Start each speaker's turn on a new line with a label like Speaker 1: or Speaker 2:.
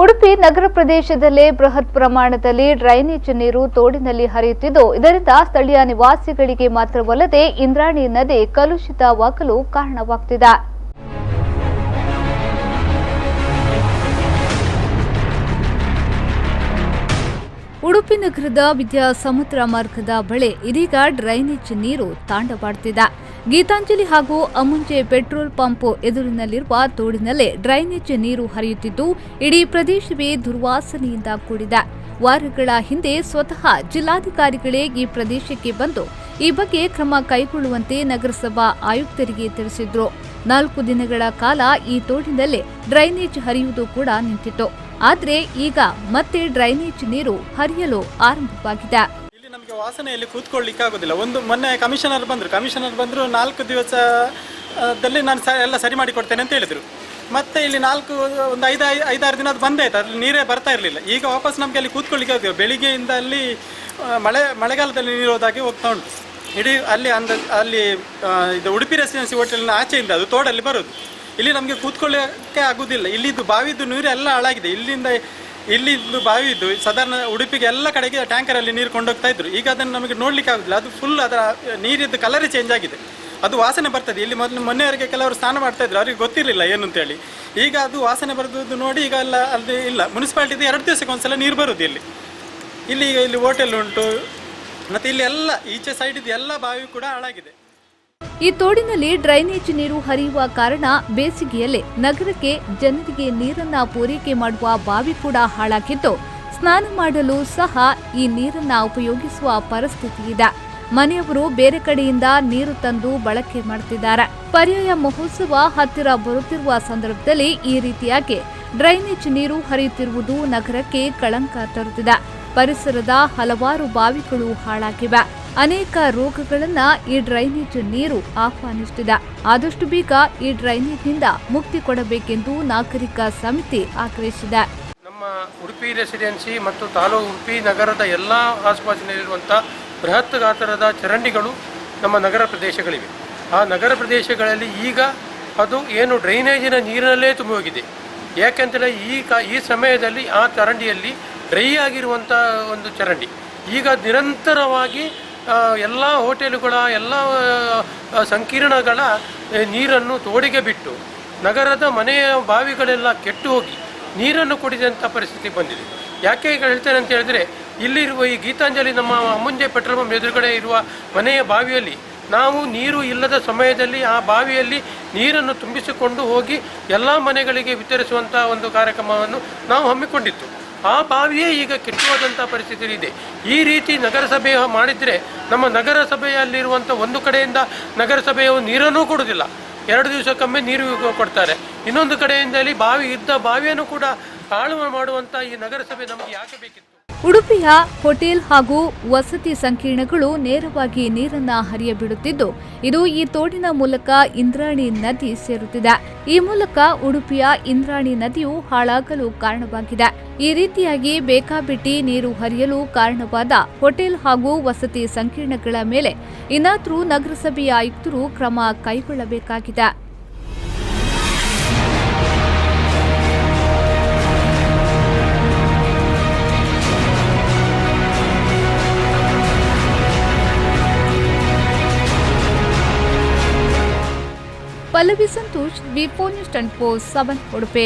Speaker 1: ಉಡುಪಿ ನಗರ ಪ್ರದೇಶದಲ್ಲೇ ಬೃಹತ್ ಪ್ರಮಾಣದಲ್ಲಿ ಡ್ರೈನೇಜ್ ನೀರು ತೋಡಿನಲ್ಲಿ ಹರಿಯುತ್ತಿದ್ದು, ಇದರಿಂದ ಸ್ಥಳೀಯ ನಿವಾಸಿಗಳಿಗೆ ಮಾತ್ರವಲ್ಲದೆ ಇಂದ್ರಾಣಿ ನದಿ ಕಲುಷಿತವಾಗಲು ಕಾರಣವಾಗುತ್ತಿದೆ. ಉಡುಪಿ ನಗರದ ವಿದ್ಯಾಸಮುದ್ರ ಮಾರ್ಗದ ಬಳಿ ಇದೀಗ ಡ್ರೈನೇಜ್ ನೀರು ತಾಂಡವಾಡುತ್ತಿದೆ. ಗೀತಾಂಜಲಿ ಹಾಗೂ ಅಮುಂಜೆ ಪೆಟ್ರೋಲ್ ಪಂಪ್ ಎದುರಿನಲ್ಲಿರುವ ತೋಡಿನಲ್ಲೇ ಡ್ರೈನೇಜ್ ನೀರು ಹರಿಯುತ್ತಿದ್ದು, ಇಡೀ ಪ್ರದೇಶವೇ ದುರ್ವಾಸನೆಯಿಂದ ಕೂಡಿದೆ. ವಾರಗಳ ಹಿಂದೆ ಸ್ವತಃ ಜಿಲ್ಲಾಧಿಕಾರಿಗಳೇ ಈ ಪ್ರದೇಶಕ್ಕೆ ಬಂದು ಈ ಬಗ್ಗೆ ಕ್ರಮ ಕೈಗೊಳ್ಳುವಂತೆ ನಗರಸಭಾ ಆಯುಕ್ತರಿಗೆ ತಿಳಿಸಿದ್ರು. 4 ದಿನಗಳ ಕಾಲ ಈ ತೋಡಿನಲ್ಲೇ ಡ್ರೈನೇಜ್ ಹರಿಯುವುದು ಕೂಡ ನಿಂತಿತ್ತು. ಆದರೆ ಈಗ ಮತ್ತೆ ಡ್ರೈನೇಜ್ ನೀರು ಹರಿಯಲು ಆರಂಭವಾಗಿದೆ.
Speaker 2: ನಮಗೆ ವಾಸನೆಯಲ್ಲಿ ಕೂತ್ಕೊಳ್ಳಿಕ್ಕೆ ಆಗೋದಿಲ್ಲ. ಮೊನ್ನೆ ಕಮಿಷನರ್ ಬಂದರು 4 ದಿವಸದಲ್ಲಿ ನಾನು ಎಲ್ಲ ಸರಿ ಮಾಡಿ ಕೊಡ್ತೇನೆ ಅಂತ ಹೇಳಿದರು. ಮತ್ತೆ ಇಲ್ಲಿ ಒಂದು 5-6 ದಿನ ಅದು ಬಂದೇ ಆಯ್ತು, ಅಲ್ಲಿ ನೀರೇ ಬರ್ತಾ ಇರಲಿಲ್ಲ. ಈಗ ವಾಪಸ್ ನಮಗೆ ಅಲ್ಲಿ ಕೂತ್ಕೊಳ್ಳಿಕ್ಕೆ ಆಗೋದಿಲ್ಲ. ಬೆಳಿಗ್ಗೆಯಿಂದ ಅಲ್ಲಿ ಮಳೆಗಾಲದಲ್ಲಿ ನೀರು ಹೋದಾಗೆ ಹೋಗ್ತಾ ಉಂಟು. ಇಡೀ ಅಲ್ಲಿ ಇದು ಉಡುಪಿ ರೆಸಿಡೆನ್ಸಿ ಹೋಟೆಲ್ನ ಆಚೆಯಿಂದ ಅದು ತೋಡಲ್ಲಿ ಬರೋದು. ಇಲ್ಲಿ ನಮಗೆ ಕೂತ್ಕೊಳ್ಳೋಕ್ಕೆ ಆಗೋದಿಲ್ಲ. ಇಲ್ಲಿದ್ದು ಬಾವಿದ್ದು ನೀರು ಎಲ್ಲ ಹಾಳಾಗಿದೆ. ಇಲ್ಲಿದ್ದು ಬಾವಿದ್ದು ಸಾಧಾರಣ ಉಡುಪಿಗೆ ಎಲ್ಲ ಕಡೆಗೆ ಟ್ಯಾಂಕರಲ್ಲಿ ನೀರು ಕೊಂಡೋಗ್ತಾ ಇದ್ರು. ಈಗ ಅದನ್ನು ನಮಗೆ ನೋಡ್ಲಿಕ್ಕೆ ಆಗೋದಿಲ್ಲ. ಅದು ಫುಲ್ ಅದರ ನೀರಿದ್ದು ಕಲರೇ ಚೇಂಜ್ ಆಗಿದೆ. ಅದು ವಾಸನೆ ಬರ್ತದೆ. ಇಲ್ಲಿ ಮೊನ್ನೆವರೆಗೆ ಕೆಲವರು ಸ್ನಾನ ಮಾಡ್ತಾ ಇದ್ರು, ಅವ್ರಿಗೆ ಗೊತ್ತಿರಲಿಲ್ಲ ಏನು ಅಂತೇಳಿ. ಈಗ ಅದು ವಾಸನೆ ಬರೋದು ನೋಡಿ ಈಗ ಎಲ್ಲ ಅಲ್ಲಿ ಇಲ್ಲ. ಮುನ್ಸಿಪಾಲ್ಟಿದು 2 ದಿವಸಕ್ಕೆ ಒಂದ್ಸಲ ನೀರು ಬರೋದು ಇಲ್ಲಿ ಹೋಟೆಲ್ ಉಂಟು. ಮತ್ತು ಇಲ್ಲಿ ಎಲ್ಲ ಈಚೆ ಸೈಡಿದ್ದು ಎಲ್ಲ ಬಾವಿ ಕೂಡ ಹಾಳಾಗಿದೆ.
Speaker 1: ಈ ತೋಡಿನಲ್ಲಿ ಡ್ರೈನೇಜ್ ನೀರು ಹರಿಯುವ ಕಾರಣ ಬೇಸಿಗೆಯಲ್ಲಿ ನಗರಕ್ಕೆ ಜನರಿಗೆ ನೀರನ್ನ ಪೂರೈಕೆ ಮಾಡುವ ಬಾವಿ ಕೂಡ ಹಾಳಾಗಿದ್ದು, ಸ್ನಾನ ಮಾಡಲು ಸಹ ಈ ನೀರನ್ನ ಉಪಯೋಗಿಸುವ ಪರಿಸ್ಥಿತಿ ಇದೆ. ಮನೆಯವರು ಬೇರೆ ಕಡೆಯಿಂದ ನೀರು ತಂದು ಬಳಕೆ ಮಾಡುತ್ತಿದ್ದಾರೆ. ಪರ್ಯಾಯ ಮಹೋತ್ಸವ ಹತ್ತಿರ ಬರುತ್ತಿರುವ ಸಂದರ್ಭದಲ್ಲಿ ಈ ರೀತಿಯಾಗಿ ಡ್ರೈನೇಜ್ ನೀರು ಹರಿಯುತ್ತಿರುವುದು ನಗರಕ್ಕೆ ಕಳಂಕ ತರುತ್ತಿದೆ. ಪರಿಸರದ ಹಲವಾರು ಬಾವಿಗಳು ಹಾಳಾಗಿವೆ. ಅನೇಕ ರೋಗಗಳನ್ನ ಈ ಡ್ರೈನೇಜ್ ನೀರು ಆಹ್ವಾನಿಸುತ್ತಿದೆ. ಆದಷ್ಟು ಬೇಗ ಈ ಡ್ರೈನೇಜ್ನಿಂದ ಮುಕ್ತಿ ಕೊಡಬೇಕೆಂದು ನಾಗರಿಕ ಸಮಿತಿ ಆಗ್ರಹಿಸಿದೆ.
Speaker 3: ನಮ್ಮ ಉಡುಪಿ ರೆಸಿಡೆನ್ಸಿ ಮತ್ತು ತಾಲೂಕು ಉಡುಪಿ ನಗರದ ಎಲ್ಲ ಆಸುಪಾಸಿನಲ್ಲಿರುವಂಥ ಬೃಹತ್ ಗಾತ್ರದ ಚರಂಡಿಗಳು ನಮ್ಮ ನಗರ ಪ್ರದೇಶಗಳಿವೆ. ಆ ನಗರ ಪ್ರದೇಶಗಳಲ್ಲಿ ಈಗ ಅದು ಏನು ಡ್ರೈನೇಜಿನ ನೀರಿನಲ್ಲೇ ತುಂಬಿ ಹೋಗಿದೆ. ಯಾಕೆಂತೇಳಿ ಈ ಸಮಯದಲ್ಲಿ ಆ ಚರಂಡಿಯಲ್ಲಿ ಡ್ರೈ ಆಗಿರುವಂಥ ಒಂದು ಚರಂಡಿ ಈಗ ನಿರಂತರವಾಗಿ ಎಲ್ಲ ಹೋಟೆಲುಗಳ ಎಲ್ಲ ಸಂಕೀರ್ಣಗಳ ನೀರನ್ನು ತೋಡಿಗೆ ಬಿಟ್ಟು ನಗರದ ಮನೆಯ ಬಾವಿಗಳೆಲ್ಲ ಕೆಟ್ಟು ಹೋಗಿ ನೀರನ್ನು ಕುಡಿದಂಥ ಪರಿಸ್ಥಿತಿ ಬಂದಿದೆ. ಯಾಕೆ ಹೇಳ್ತೇನೆ ಅಂತ ಹೇಳಿದ್ರೆ, ಇಲ್ಲಿರುವ ಈ ಗೀತಾಂಜಲಿ ನಮ್ಮ ಅಮುಂಜೆ ಪೆಟ್ರೋಲ್ ಪಂಪ್ ಎದುರುಗಡೆ ಇರುವ ಮನೆಯ ಬಾವಿಯಲ್ಲಿ ನಾವು ನೀರು ಇಲ್ಲದ ಸಮಯದಲ್ಲಿ ಆ ಬಾವಿಯಲ್ಲಿ ನೀರನ್ನು ತುಂಬಿಸಿಕೊಂಡು ಹೋಗಿ ಎಲ್ಲ ಮನೆಗಳಿಗೆ ವಿತರಿಸುವಂಥ ಒಂದು ಕಾರ್ಯಕ್ರಮವನ್ನು ನಾವು ಹಮ್ಮಿಕೊಂಡಿತ್ತು. ಆ ಬಾವಿಯೇ ಈಗ ಕೆಟ್ಟುವಂಥ ಪರಿಸ್ಥಿತಿ ಇದೆ. ಈ ರೀತಿ ನಗರಸಭೆ ಮಾಡಿದರೆ ನಮ್ಮ ನಗರಸಭೆಯಲ್ಲಿರುವಂಥ ಒಂದು ಕಡೆಯಿಂದ ನಗರಸಭೆಯು ನೀರನ್ನೂ ಕೊಡುವುದಿಲ್ಲ, 2 ದಿವಸಕ್ಕೊಮ್ಮೆ ನೀರು ಕೊಡ್ತಾರೆ. ಇನ್ನೊಂದು ಕಡೆಯಿಂದಲೇ ಬಾವಿಯನ್ನು ಕೂಡ ಹಾಳು ಮಾಡುವಂಥ ಈ ನಗರಸಭೆ ನಮಗೆ ಯಾಕೆ ಬೇಕಿತ್ತು?
Speaker 1: ಉಡುಪಿಯ ಹೋಟೆಲ್ ಹಾಗೂ ವಸತಿ ಸಂಕೀರ್ಣಗಳು ನೇರವಾಗಿ ನೀರನ್ನ ಹರಿಯಬಿಡುತ್ತಿದ್ದು, ಇದು ಈ ತೋಡಿನ ಮೂಲಕ ಇಂದ್ರಾಣಿ ನದಿ ಸೇರುತ್ತಿದೆ. ಈ ಮೂಲಕ ಉಡುಪಿಯ ಇಂದ್ರಾಣಿ ನದಿಯು ಹಾಳಾಗಲು ಕಾರಣವಾಗಿದೆ. ಈ ರೀತಿಯಾಗಿ ಬೇಕಾಬಿಟ್ಟಿ ನೀರು ಹರಿಯಲು ಕಾರಣವಾದ ಹೋಟೆಲ್ ಹಾಗೂ ವಸತಿ ಸಂಕೀರ್ಣಗಳ ಮೇಲೆ ಇನ್ನಾದರೂ ನಗರಸಭೆಯ ಆಯುಕ್ತರು ಕ್ರಮ ಕೈಗೊಳ್ಳಬೇಕಾಗಿದೆ. ಪಲ್ಲವಿ ಸಂತೋಷ್, ವಿ4 ನ್ಯೂಸ್ 24/7 ಉಡುಪಿ.